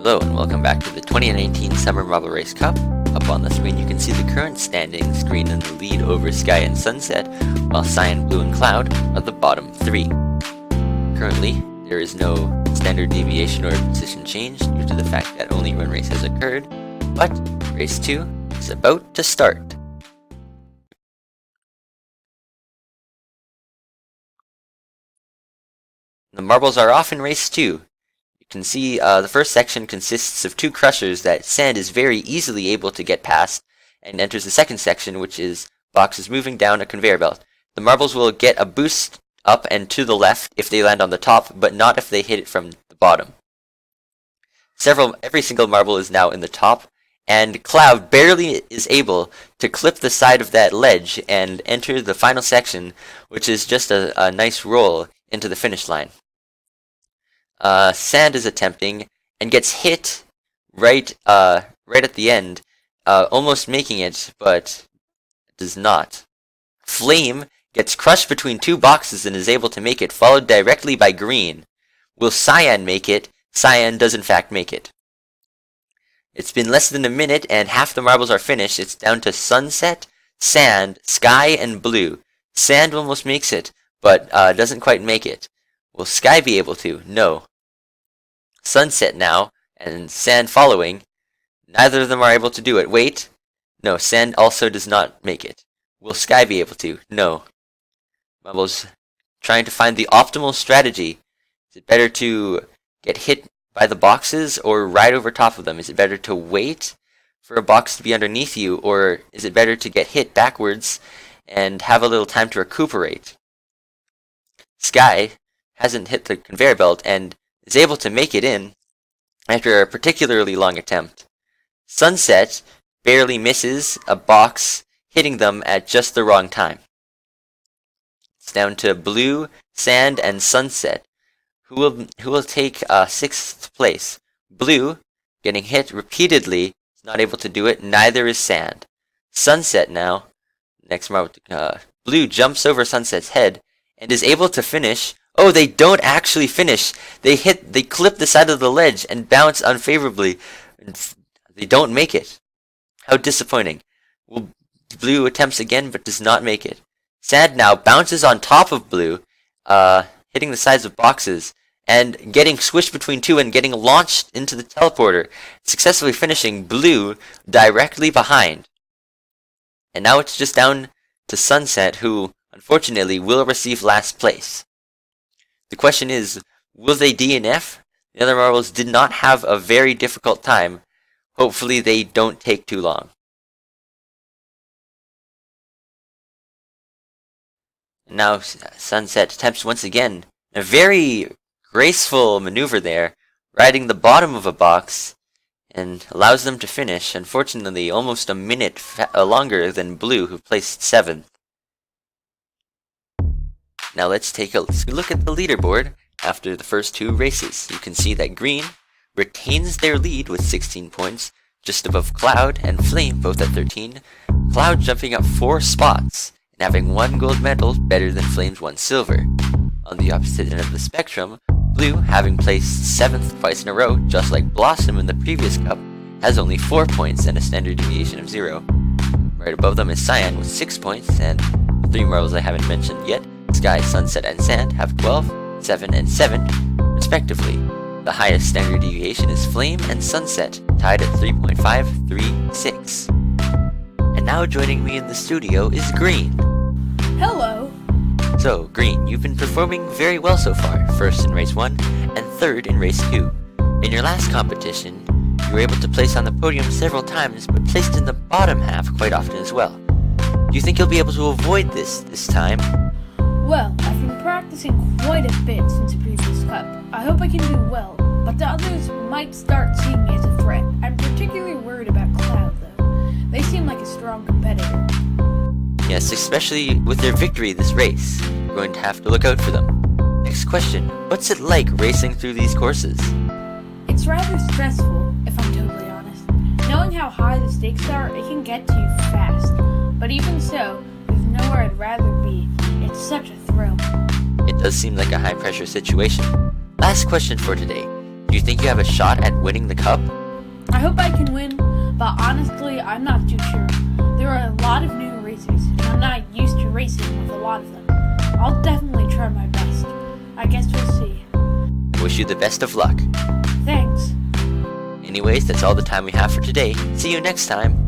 Hello and welcome back to the 2019 Summer Marble Race Cup. Up on the screen you can see the current standings. Green in the lead over Sky and Sunset, while Cyan, Blue, and Cloud are the bottom three. Currently, there is no standard deviation or position change due to the fact that only one race has occurred, but race 2 is about to start. The marbles are off in race 2. You can see the first section consists of two crushers that Sand is very easily able to get past, and enters the second section, which is boxes moving down a conveyor belt. The marbles will get a boost up and to the left if they land on the top, but not if they hit it from the bottom. Every single marble is now in the top, and Cloud barely is able to clip the side of that ledge and enter the final section, which is just a nice roll into the finish line. Sand is attempting and gets hit right at the end, almost making it, but does not. Flame gets crushed between two boxes and is able to make it, followed directly by Green. Will Cyan make it? Cyan does in fact make it. It's been less than a minute and half the marbles are finished. It's down to Sunset, Sand, Sky, and Blue. Sand almost makes it, but doesn't quite make it. Will Sky be able to? No. Sunset now, and Sand following. Neither of them are able to do it. Wait. No, Sand also does not make it. Will Sky be able to? No. Marbles trying to find the optimal strategy. Is it better to get hit by the boxes or ride over top of them? Is it better to wait for a box to be underneath you, or is it better to get hit backwards and have a little time to recuperate? Sky hasn't hit the conveyor belt and is able to make it in after a particularly long attempt. Sunset barely misses a box, hitting them at just the wrong time. It's down to Blue, Sand, and Sunset, who will take 6th place. Blue, getting hit repeatedly, is not able to do it. Neither is Sand. Sunset now, next marble. Blue jumps over Sunset's head and is able to finish. Oh, they don't actually finish. They clip the side of the ledge and bounce unfavorably. They don't make it. How disappointing. Well, Blue attempts again but does not make it. Sand now bounces on top of Blue, hitting the sides of boxes and getting swished between two and getting launched into the teleporter, successfully finishing Blue directly behind. And now it's just down to Sunset, who unfortunately will receive last place. The question is, will they DNF? The other marbles did not have a very difficult time. Hopefully they don't take too long. And now Sunset attempts once again a very graceful maneuver there, riding the bottom of a box, and allows them to finish, unfortunately almost a minute longer than Blue, who placed 7th. Now let's take a look at the leaderboard after the first two races. You can see that Green retains their lead with 16 points, just above Cloud and Flame, both at 13. Cloud jumping up 4 spots and having 1 gold medal, better than Flame's 1 silver. On the opposite end of the spectrum, Blue, having placed 7th twice in a row, just like Blossom in the previous cup, has only 4 points and a standard deviation of 0. Right above them is Cyan with 6 points, and 3 marbles I haven't mentioned yet. Sky, Sunset, and Sand have 12, 7, and 7, respectively. The highest standard deviation is Flame and Sunset, tied at 3.536. And now joining me in the studio is Green. Hello. So, Green, you've been performing very well so far, 1st in race 1 and 3rd in race 2. In your last competition, you were able to place on the podium several times, but placed in the bottom half quite often as well. Do you think you'll be able to avoid this time? Well, I've been practicing quite a bit since the previous cup. I hope I can do well, but the others might start seeing me as a threat. I'm particularly worried about Cloud, though. They seem like a strong competitor. Yes, especially with their victory this race. You're going to have to look out for them. Next question, what's it like racing through these courses? It's rather stressful, if I'm totally honest. Knowing how high the stakes are, it can get to you fast. But even so, there's nowhere I'd rather be. It's such a thrill. It does seem like a high-pressure situation. Last question for today. Do you think you have a shot at winning the cup? I hope I can win, but honestly, I'm not too sure. There are a lot of new racers, and I'm not used to racing with a lot of them. I'll definitely try my best. I guess we'll see. I wish you the best of luck. Thanks. Anyways, that's all the time we have for today. See you next time.